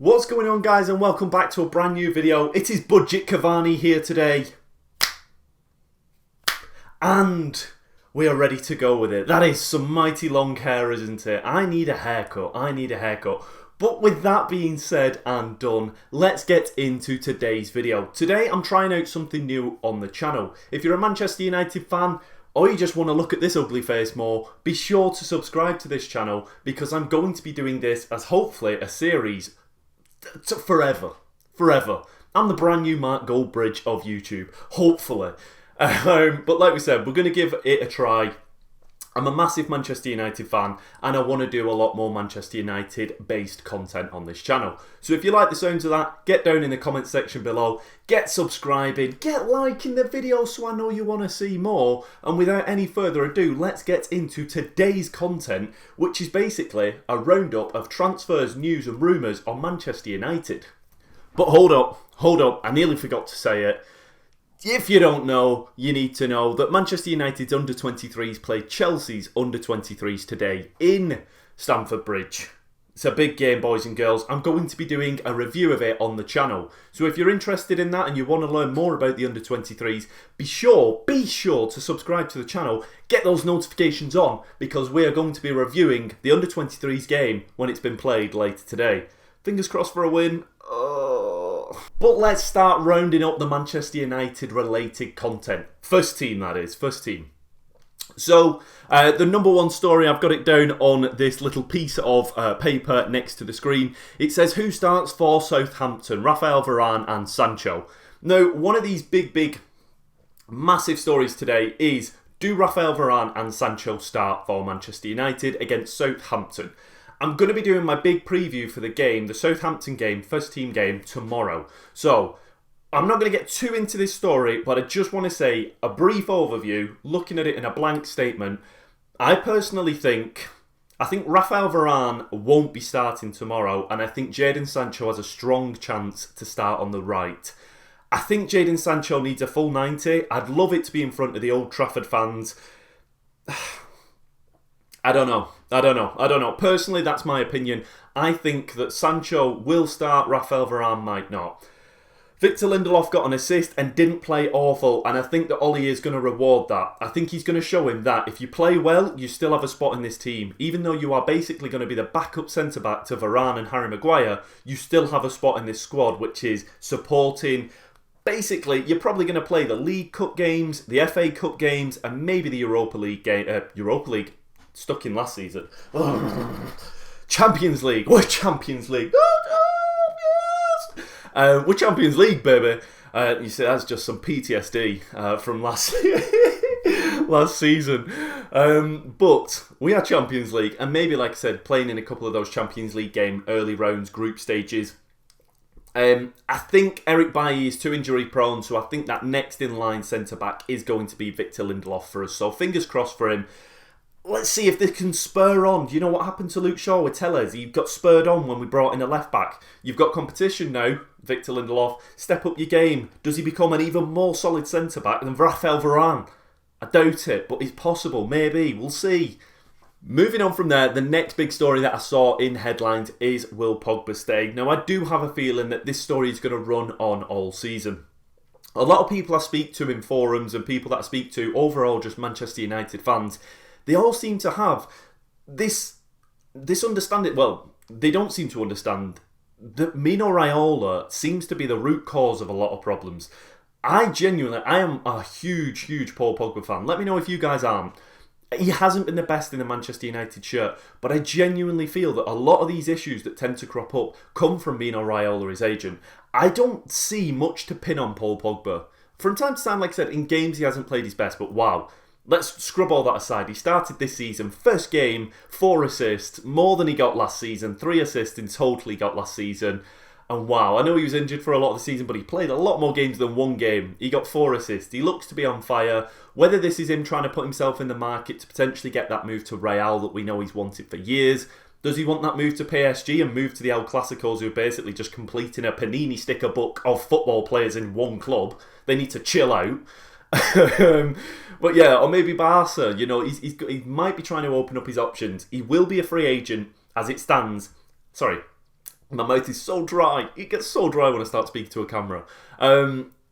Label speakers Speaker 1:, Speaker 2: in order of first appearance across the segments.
Speaker 1: What's going on, guys, and welcome back to a brand new video. It is Budget Cavani here today. And we are ready to go with it. That is some mighty long hair, isn't it? I need a haircut. But with that being said and done, let's get into today's video. Today I'm trying out something new on the channel. If you're a Manchester United fan, or you just want to look at this ugly face more, be sure to subscribe to this channel because I'm going to be doing this as hopefully a series forever. I'm the brand new Mark Goldbridge of YouTube, hopefully. But like we said, we're going to give it a try. I'm a massive Manchester United fan and I want to do a lot more Manchester United based content on this channel. So if you like the sounds of that, get down in the comment section below, get subscribing, get liking the video so I know you want to see more. And without any further ado, let's get into today's content, which is basically a roundup of transfers, news and rumours on Manchester United. But hold up, I nearly forgot to say it. If you don't know, you need to know that Manchester United's under-23s played Chelsea's under-23s today in Stamford Bridge. It's a big game, boys and girls. I'm going to be doing a review of it on the channel. So if you're interested in that and you want to learn more about the under-23s, be sure to subscribe to the channel, get those notifications on, because we are going to be reviewing the under-23s game when it's been played later today. Fingers crossed for a win. But let's start rounding up the Manchester United related content. First team, that is. First team. So, the number one story, I've got it down on this little piece of paper next to the screen. It says, who starts for Southampton? Raphael Varane and Sancho. Now, one of these big, massive stories today is, do Raphael Varane and Sancho start for Manchester United against Southampton? I'm going to be doing my big preview for the game, the Southampton game, first team game, tomorrow. So, I'm not going to get too into this story, but I just want to say a brief overview, looking at it in a blank statement. I personally think Raphael Varane won't be starting tomorrow, and I think Jadon Sancho has a strong chance to start on the right. I think Jadon Sancho needs a full 90. I'd love it to be in front of the Old Trafford fans. I don't know. Personally, that's my opinion. I think that Sancho will start, Raphael Varane might not. Victor Lindelof got an assist and didn't play awful, and I think that Ollie is going to reward that. I think he's going to show him that if you play well, you still have a spot in this team. Even though you are basically going to be the backup centre-back to Varane and Harry Maguire, you still have a spot in this squad, which is supporting. Basically, you're probably going to play the League Cup games, the FA Cup games, and maybe the Europa League game. Stuck in last season. Champions League. We're Champions League. We're Champions League, baby. You see, that's just some PTSD from last season. But we are Champions League. And maybe, like I said, playing in a couple of those Champions League game early rounds, group stages. I think Eric Bailly is too injury prone. So I think that next in line centre-back is going to be Victor Lindelof for us. So fingers crossed for him. Let's see if this can spur on. Do you know what happened to Luke Shaw with Tellez? He got spurred on when we brought in a left-back. You've got competition now, Victor Lindelof. Step up your game. Does he become an even more solid centre-back than Raphael Varane? I doubt it, but it's possible. Maybe. We'll see. Moving on from there, the next big story that I saw in headlines is, will Pogba stay? Now, I do have a feeling that this story is going to run on all season. A lot of people I speak to in forums and people that I speak to, overall just Manchester United fans, they all seem to have this understanding. Well, they don't seem to understand that Mino Raiola seems to be the root cause of a lot of problems. I am a huge Paul Pogba fan. Let me know if you guys aren't. He hasn't been the best in the Manchester United shirt, but I genuinely feel that a lot of these issues that tend to crop up come from Mino Raiola, his agent. I don't see much to pin on Paul Pogba. From time to time, like I said, in games he hasn't played his best, but wow. Let's scrub all that aside. He started this season, first game, 4 assists, more than he got last season, 3 assists in total he got last season. And wow, I know he was injured for a lot of the season, but he played a lot more games than one game. He got 4 assists. He looks to be on fire. Whether this is him trying to put himself in the market to potentially get that move to Real that we know he's wanted for years. Does he want that move to PSG and move to the El Clasicos, who are basically just completing a Panini sticker book of football players in one club? They need to chill out. But yeah, or maybe Barca, you know, he might be trying to open up his options. He will be a free agent as it stands. Sorry, My mouth is so dry. It gets so dry when I start speaking to a camera.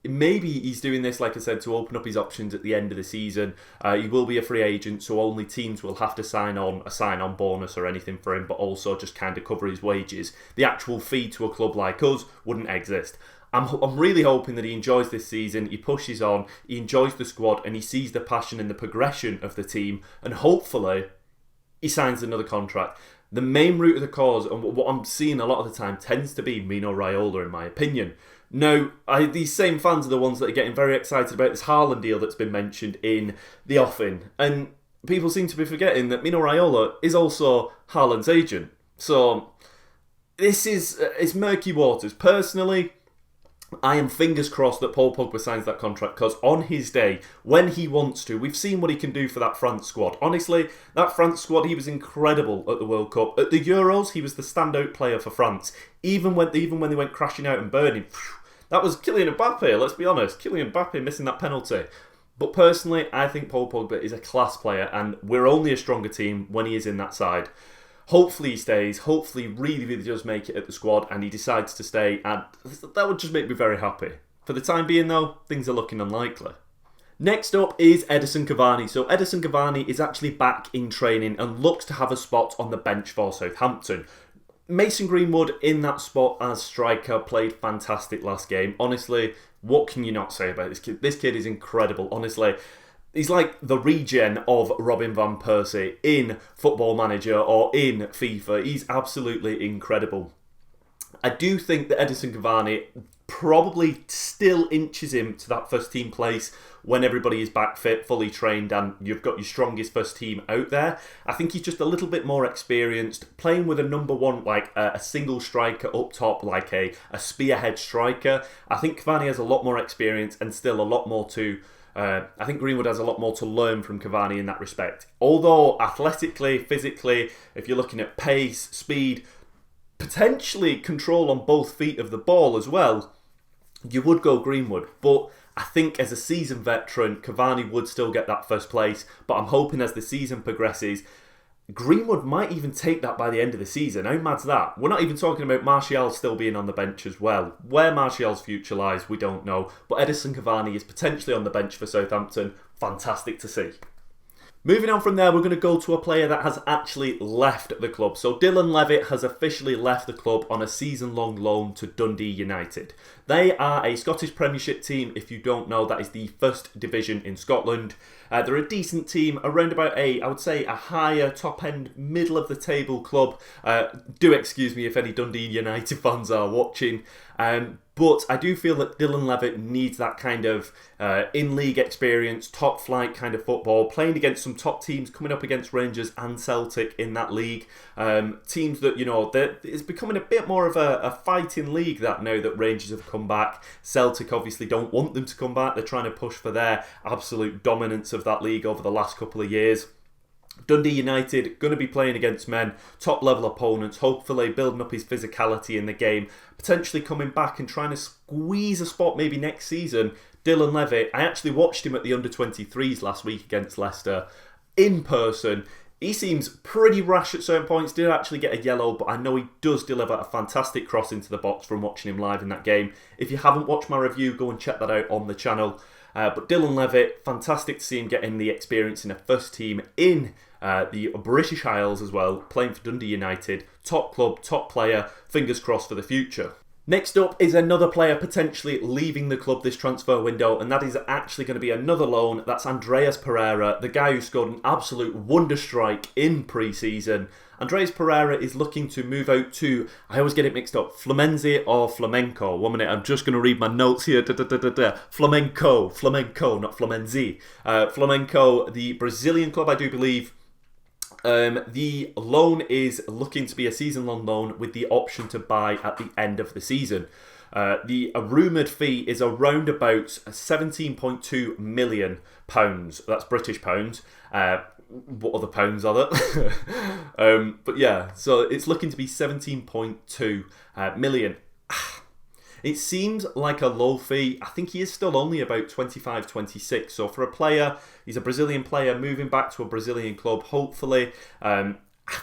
Speaker 1: Maybe he's doing this, like I said, to open up his options at the end of the season. He will be a free agent, so only teams will have to sign on a sign-on bonus or anything for him, but also just kind of cover his wages. The actual fee to a club like us wouldn't exist. I'm really hoping that he enjoys this season, he pushes on, he enjoys the squad, and he sees the passion and the progression of the team, and hopefully he signs another contract. The main root of the cause, and what I'm seeing a lot of the time, tends to be Mino Raiola, in my opinion. Now, these same fans are the ones that are getting very excited about this Haaland deal that's been mentioned in the offing. And people seem to be forgetting that Mino Raiola is also Haaland's agent. So, this is it's murky waters. Personally, I am fingers crossed that Paul Pogba signs that contract, because on his day, when he wants to, we've seen what he can do for that France squad. Honestly, that France squad, he was incredible at the World Cup. At the Euros, he was the standout player for France. Even when they went crashing out and burning, that was Kylian Mbappe, let's be honest. Kylian Mbappe missing that penalty. But personally, I think Paul Pogba is a class player, and we're only a stronger team when he is in that side. Hopefully he stays, hopefully he really does make it at the squad and he decides to stay, and that would just make me very happy. For the time being though, things are looking unlikely. Next up is Edison Cavani. So Edison Cavani is actually back in training and looks to have a spot on the bench for Southampton. Mason Greenwood in that spot as striker played fantastic last game. Honestly, what can you not say about this kid? This kid is incredible, honestly. He's like the regen of Robin van Persie in Football Manager or in FIFA. He's absolutely incredible. I do think that Edison Cavani probably still inches him to that first team place when everybody is back fit, fully trained, and you've got your strongest first team out there. I think he's just a little bit more experienced, playing with a number one, like a single striker up top, like a spearhead striker. I think Cavani has a lot more experience and still a lot more to... I think Greenwood has a lot more to learn from Cavani in that respect. Although athletically, physically, if you're looking at pace, speed, potentially control on both feet of the ball as well, you would go Greenwood. But I think as a seasoned veteran, Cavani would still get that first place. But I'm hoping as the season progresses, Greenwood might even take that by the end of the season. How mad's that? We're not even talking about Martial still being on the bench as well. Where Martial's future lies, we don't know. But Edison Cavani is potentially on the bench for Southampton. Fantastic to see. Moving on from there, we're going to go to a player that has actually left the club. So Dylan Levitt has officially left the club on a season-long loan to Dundee United. They are a Scottish Premiership team. If you don't know, that is the first division in Scotland. They're a decent team, around about I would say, a higher, top-end, middle-of-the-table club. Do excuse me if any Dundee United fans are watching. But I do feel that Dylan Levitt needs that kind of in-league experience, top-flight kind of football, playing against some top teams, coming up against Rangers and Celtic in that league. Teams that, you know, it's becoming a bit more of a fighting league that now that Rangers have come back. Celtic obviously don't want them to come back. They're trying to push for their absolute dominance of that league over the last couple of years. Dundee United going to be playing against men, top level opponents, hopefully building up his physicality in the game, potentially coming back and trying to squeeze a spot maybe next season. Dylan Levitt, I actually watched him at the under-23s last week against Leicester in person. He seems pretty rash at certain points, did actually get a yellow, but I know he does deliver a fantastic cross into the box from watching him live in that game. If you haven't watched my review, go and check that out on the channel. But Dylan Levitt, fantastic to see him getting the experience in a first team in the British Isles as well, playing for Dundee United. Top club, top player, fingers crossed for the future. Next up is another player potentially leaving the club this transfer window, and that is actually going to be another loan. That's Andreas Pereira, the guy who scored an absolute wonder strike in pre-season. Andreas Pereira is looking to move out to, I always get it mixed up, Flamengo or Flamenco. 1 minute, I'm just going to read my notes here. Flamenco, not Flamenzi. Flamenco, the Brazilian club, I do believe. The loan is looking to be a season-long loan with the option to buy at the end of the season. The rumoured fee is around about £17.2 million. That's British pounds. What other pounds are there? But yeah, so it's looking to be 17.2 million. It seems like a low fee. I think he is still only about 25, 26. So for a player, he's a Brazilian player moving back to a Brazilian club, hopefully. I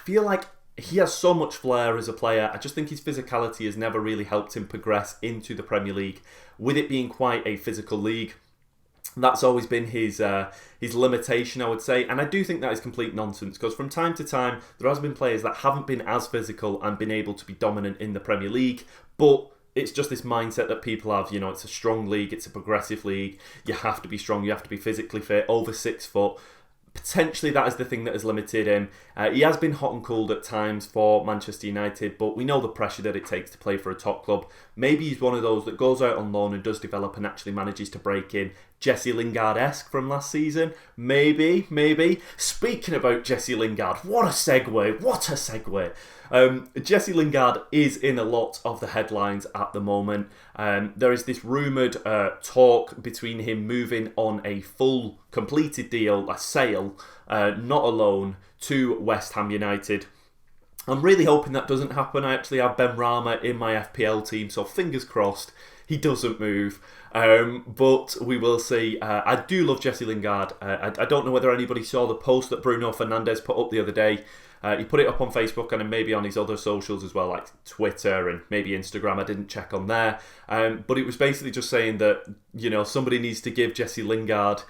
Speaker 1: feel like he has so much flair as a player. I just think his physicality has never really helped him progress into the Premier League, with it being quite a physical league. That's always been his limitation, I would say, and I do think that is complete nonsense, because from time to time there has been players that haven't been as physical and been able to be dominant in the Premier League, but it's just this mindset that people have, it's a strong league, it's a progressive league, you have to be strong, you have to be physically fit, over 6 foot. Potentially that is the thing that has limited him. He has been hot and cold at times for Manchester United, but we know the pressure that it takes to play for a top club. Maybe he's one of those that goes out on loan and does develop and actually manages to break in. Jesse Lingard-esque from last season. Maybe. Speaking about Jesse Lingard, what a segue. Jesse Lingard is in a lot of the headlines at the moment. There is this rumoured talk between him moving on a full completed deal, a sale, not a loan, to West Ham United. I'm really hoping that doesn't happen. I actually have Ben Rama in my FPL team, so fingers crossed he doesn't move. But we will see. I do love Jesse Lingard. I don't know whether anybody saw the post that Bruno Fernandes put up the other day. He put it up on Facebook and then maybe on his other socials as well, like Twitter and maybe Instagram. I didn't check on there. But it was basically just saying that, somebody needs to give Jesse Lingard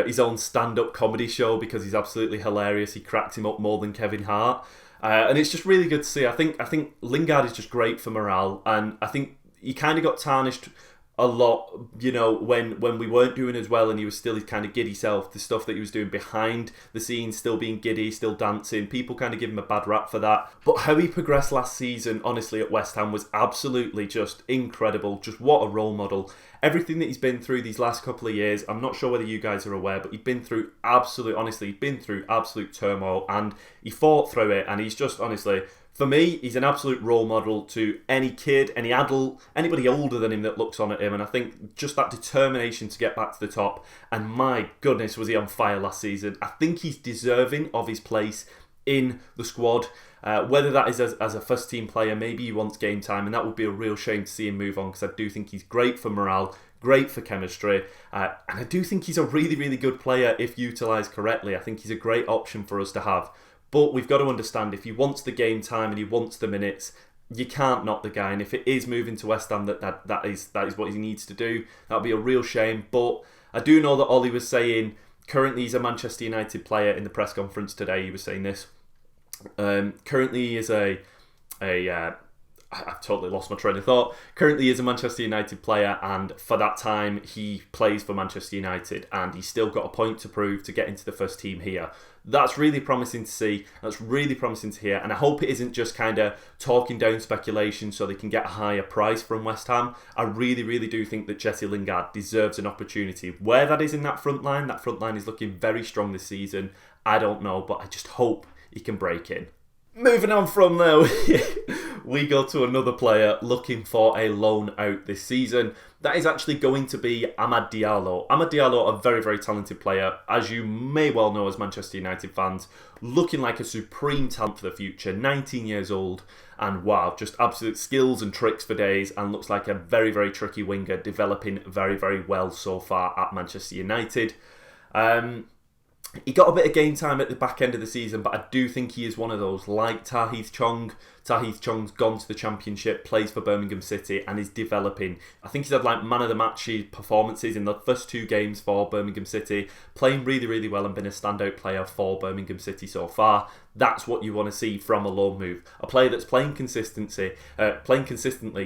Speaker 1: his own stand-up comedy show, because he's absolutely hilarious. He cracked him up more than Kevin Hart. And it's just really good to see. I think Lingard is just great for morale, and I think he kind of got tarnished a lot, when we weren't doing as well and he was still his kind of giddy self, the stuff that he was doing behind the scenes, still being giddy, still dancing. People kind of give him a bad rap for that. But how he progressed last season, honestly, at West Ham was absolutely just incredible. Just what a role model. Everything that he's been through these last couple of years, I'm not sure whether you guys are aware, but he's been through absolute turmoil, and he fought through it, and he's just, honestly, for me, he's an absolute role model to any kid, any adult, anybody older than him that looks on at him. And I think just that determination to get back to the top, and my goodness, was he on fire last season. I think he's deserving of his place in the squad. Whether that is as a first team player, maybe he wants game time, and that would be a real shame to see him move on, because I do think he's great for morale, great for chemistry, and I do think he's a really, really good player if utilised correctly. I think he's a great option for us to have. But we've got to understand, if he wants the game time and he wants the minutes, you can't knock the guy. And if it is moving to West Ham, that is what he needs to do. That would be a real shame. But I do know that Ollie was saying, currently he's a Manchester United player in the press conference today. He was saying this. Currently he is I've totally lost my train of thought. Currently he is a Manchester United player, and for that time he plays for Manchester United, and he's still got a point to prove to get into the first team here. That's really promising to see. That's really promising to hear, and I hope it isn't just kind of talking down speculation so they can get a higher price from West Ham. I really, really do think that Jesse Lingard deserves an opportunity. Where that is in that front line is looking very strong this season. I don't know, but I just hope he can break in. Moving on from there, we go to another player looking for a loan out this season. That is actually going to be Amad Diallo. Amad Diallo, a very, very talented player, as you may well know as Manchester United fans, looking like a supreme talent for the future, 19 years old, and wow, just absolute skills and tricks for days, and looks like a very, very tricky winger, developing very, very well so far at Manchester United. He got a bit of game time at the back end of the season, but I do think he is one of those, like Tahith Chong. Tahith Chong's gone to the Championship, plays for Birmingham City, and is developing. I think he's had like man of the match performances in the first 2 games for Birmingham City, playing really, really well and been a standout player for Birmingham City so far. That's what you want to see from a loan move. A player that's playing consistently,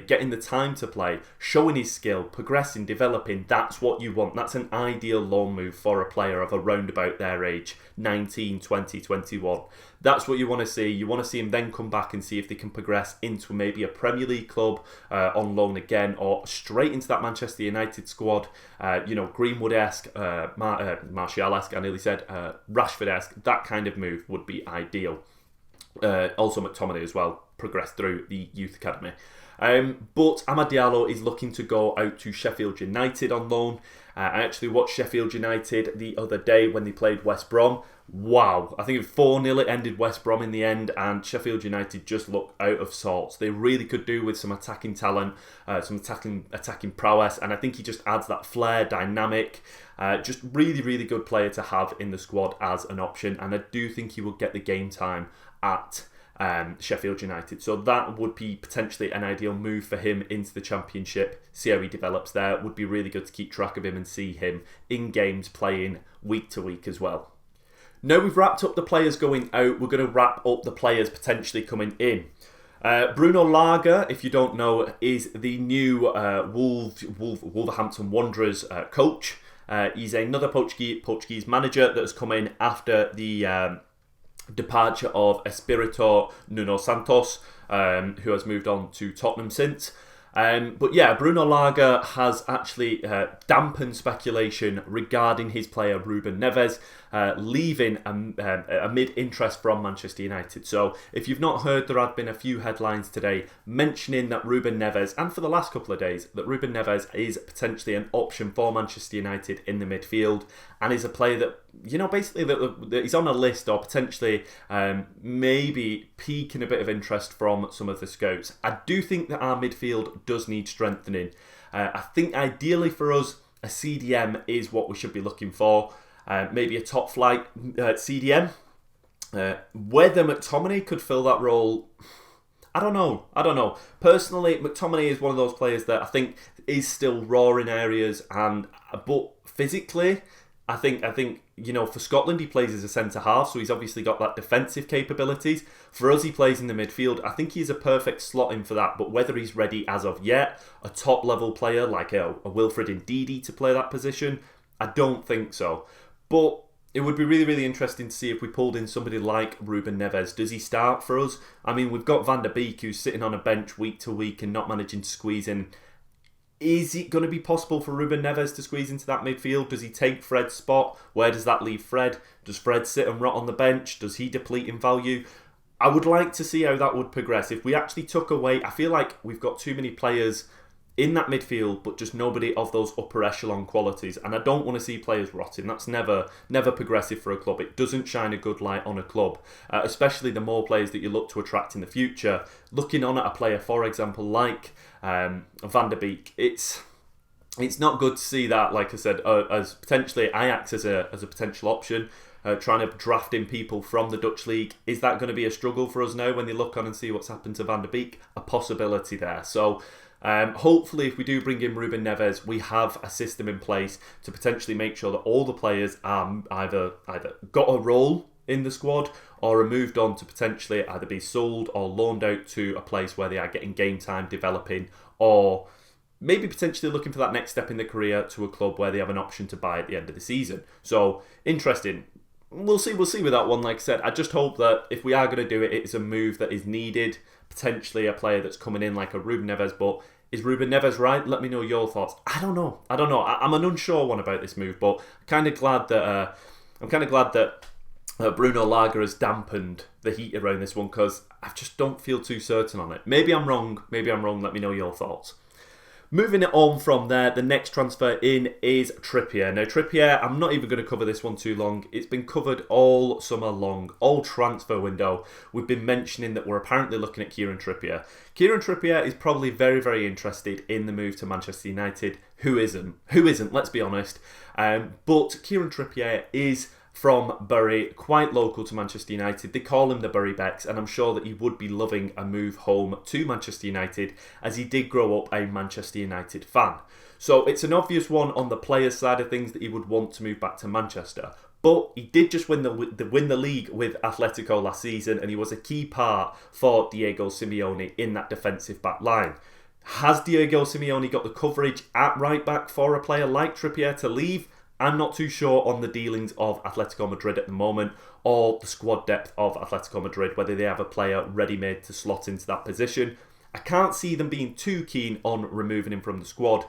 Speaker 1: getting the time to play, showing his skill, progressing, developing. That's what you want. That's an ideal loan move for a player of around about their age, 19, 20, 21. That's what you want to see. You want to see him then come back and see if they can progress into maybe a Premier League club on loan again, or straight into that Manchester United squad. Greenwood-esque, Martial-esque, I nearly said, Rashford-esque. That kind of move would be ideal. Also McTominay as well, progressed through the youth academy. But Amad Diallo is looking to go out to Sheffield United on loan. I actually watched Sheffield United the other day when they played West Brom. Wow, I think 4-0 it ended West Brom in the end, and Sheffield United just looked out of sorts. They really could do with some attacking talent, some attacking prowess, and I think he just adds that flair, dynamic, just really, really good player to have in the squad as an option, and I do think he will get the game time at Sheffield United. So that would be potentially an ideal move for him into the Championship. See how he develops there. It would be really good to keep track of him and see him in games playing week to week as well. Now we've wrapped up the players going out, we're going to wrap up the players potentially coming in. Bruno Lage, if you don't know, is the new Wolverhampton Wanderers coach. He's another Portuguese manager that has come in after the departure of Espirito Nuno Santos, who has moved on to Tottenham since. But yeah, Bruno Lage has actually dampened speculation regarding his player Ruben Neves leaving amid interest from Manchester United. So if you've not heard, there have been a few headlines today mentioning that Ruben Neves, and for the last couple of days, that Ruben Neves is potentially an option for Manchester United in the midfield, and is a player that, you know, basically that he's on a list, or potentially maybe piquing a bit of interest from some of the scouts. I do think that our midfield does need strengthening. I think ideally for us, a CDM is what we should be looking for. Maybe a top flight CDM. Whether McTominay could fill that role, I don't know. Personally, McTominay is one of those players that I think is still raw in areas, but physically, I think you know, for Scotland he plays as a centre half, so he's obviously got that defensive capabilities. For us, he plays in the midfield. I think he's a perfect slot in for that. But whether he's ready as of yet, a top level player like a Wilfred Ndidi to play that position, I don't think so. But it would be really, really interesting to see if we pulled in somebody like Ruben Neves. Does he start for us? I mean, we've got Van der Beek, who's sitting on a bench week to week and not managing to squeeze in. Is it going to be possible for Ruben Neves to squeeze into that midfield? Does he take Fred's spot? Where does that leave Fred? Does Fred sit and rot on the bench? Does he deplete in value? I would like to see how that would progress. If we actually took away, I feel like we've got too many players in that midfield, but just nobody of those upper echelon qualities. And I don't want to see players rotting. That's never progressive for a club. It doesn't shine a good light on a club, especially the more players that you look to attract in the future. Looking on at a player, for example, like Van der Beek, it's not good to see that, like I said, as potentially Ajax as a potential option. Trying to draft in people from the Dutch league. Is that going to be a struggle for us now when they look on and see what's happened to Van der Beek? A possibility there. So hopefully if we do bring in Ruben Neves, we have a system in place to potentially make sure that all the players are either got a role in the squad or are moved on to potentially either be sold or loaned out to a place where they are getting game time, developing, or maybe potentially looking for that next step in their career to a club where they have an option to buy at the end of the season. So interesting. We'll see with that one. Like I said, I just hope that if we are going to do it, it's a move that is needed. Potentially a player that's coming in like a Ruben Neves. But is Ruben Neves right? Let me know your thoughts. I don't know. I'm an unsure one about this move, but I'm kind of glad that Bruno Lage has dampened the heat around this one, because I just don't feel too certain on it. Maybe I'm wrong. Let me know your thoughts. Moving it on from there, the next transfer in is Trippier. Now Trippier, I'm not even going to cover this one too long. It's been covered all summer long, all transfer window. We've been mentioning that we're apparently looking at Kieran Trippier. Kieran Trippier is probably very, very interested in the move to Manchester United. Who isn't? Let's be honest. But Kieran Trippier is from Bury, quite local to Manchester United. They call him the Bury Becks, and I'm sure that he would be loving a move home to Manchester United, as he did grow up a Manchester United fan. So it's an obvious one on the player's side of things that he would want to move back to Manchester. But he did just win the league with Atletico last season, and he was a key part for Diego Simeone in that defensive back line. Has Diego Simeone got the coverage at right back for a player like Trippier to leave? I'm not too sure on the dealings of Atletico Madrid at the moment, or the squad depth of Atletico Madrid, whether they have a player ready-made to slot into that position. I can't see them being too keen on removing him from the squad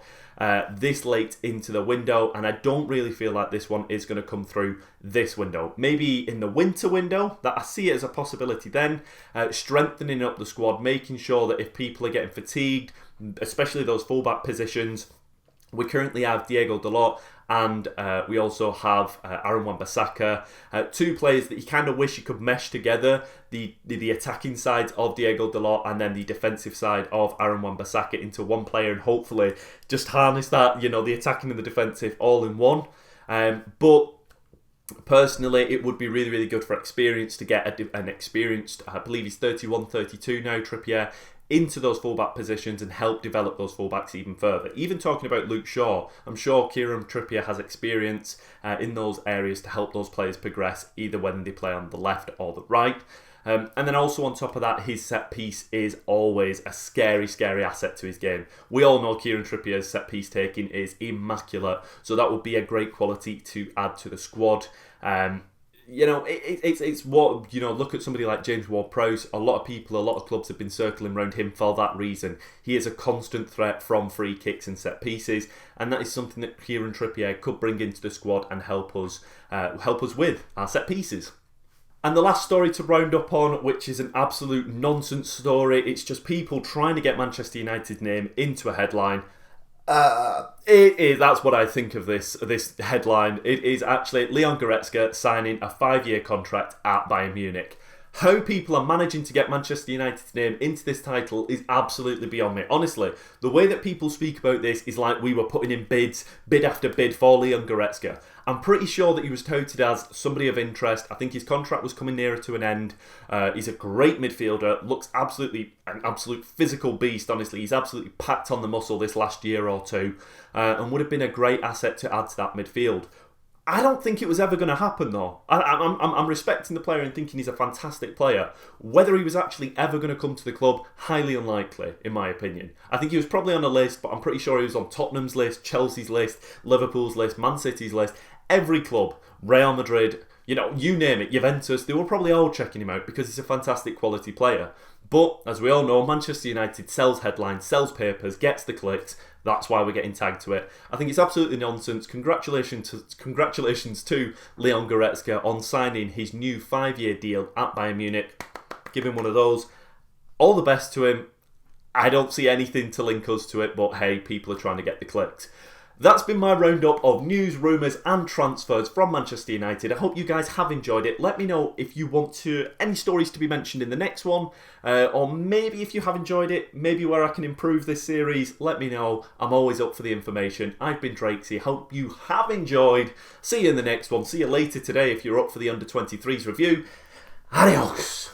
Speaker 1: this late into the window, and I don't really feel like this one is going to come through this window. Maybe in the winter window, that I see it as a possibility then, strengthening up the squad, making sure that if people are getting fatigued, especially those fullback positions, we currently have Diego Dalot, and we also have Aaron Wan-Bissaka, two players that you kind of wish you could mesh together, the attacking side of Diego Dalot and then the defensive side of Aaron Wan-Bissaka into one player, and hopefully just harness that, the attacking and the defensive all in one. But Personally, it would be really, really good for experience to get an experienced, I believe he's 31, 32 now, Trippier, into those fullback positions and help develop those fullbacks even further. Even talking about Luke Shaw, I'm sure Kieran Trippier has experience in those areas to help those players progress, either when they play on the left or the right. And then also on top of that, his set piece is always a scary, scary asset to his game. We all know Kieran Trippier's set piece taking is immaculate, so that would be a great quality to add to the squad. It's what, look at somebody like James Ward-Prowse. A lot of clubs have been circling around him for that reason. He is a constant threat from free kicks and set pieces, and that is something that Kieran Trippier could bring into the squad and help us with our set pieces. And the last story to round up on, which is an absolute nonsense story, it's just people trying to get Manchester United's name into a headline. That's what I think of this headline. It is actually Leon Goretzka signing a 5-year contract at Bayern Munich. How people are managing to get Manchester United's name into this title is absolutely beyond me. Honestly, the way that people speak about this is like we were putting in bid after bid for Leon Goretzka. I'm pretty sure that he was touted as somebody of interest. I think his contract was coming nearer to an end. He's a great midfielder, looks an absolute physical beast, honestly. He's absolutely packed on the muscle this last year or two, and would have been a great asset to add to that midfield. I don't think it was ever going to happen though. I'm respecting the player and thinking he's a fantastic player. Whether he was actually ever going to come to the club, highly unlikely, in my opinion. I think he was probably on a list, but I'm pretty sure he was on Tottenham's list, Chelsea's list, Liverpool's list, Man City's list. Every club, Real Madrid, you name it, Juventus, they were probably all checking him out because he's a fantastic quality player. But, as we all know, Manchester United sells headlines, sells papers, gets the clicks. That's why we're getting tagged to it. I think it's absolutely nonsense. Congratulations to Leon Goretzka on signing his new 5-year deal at Bayern Munich. Give him one of those. All the best to him. I don't see anything to link us to it, but hey, people are trying to get the clicks. That's been my roundup of news, rumours and transfers from Manchester United. I hope you guys have enjoyed it. Let me know if you want any stories to be mentioned in the next one, or maybe if you have enjoyed it, maybe where I can improve this series. Let me know. I'm always up for the information. I've been Drakesy. Hope you have enjoyed. See you in the next one. See you later today if you're up for the Under-23s review. Adios.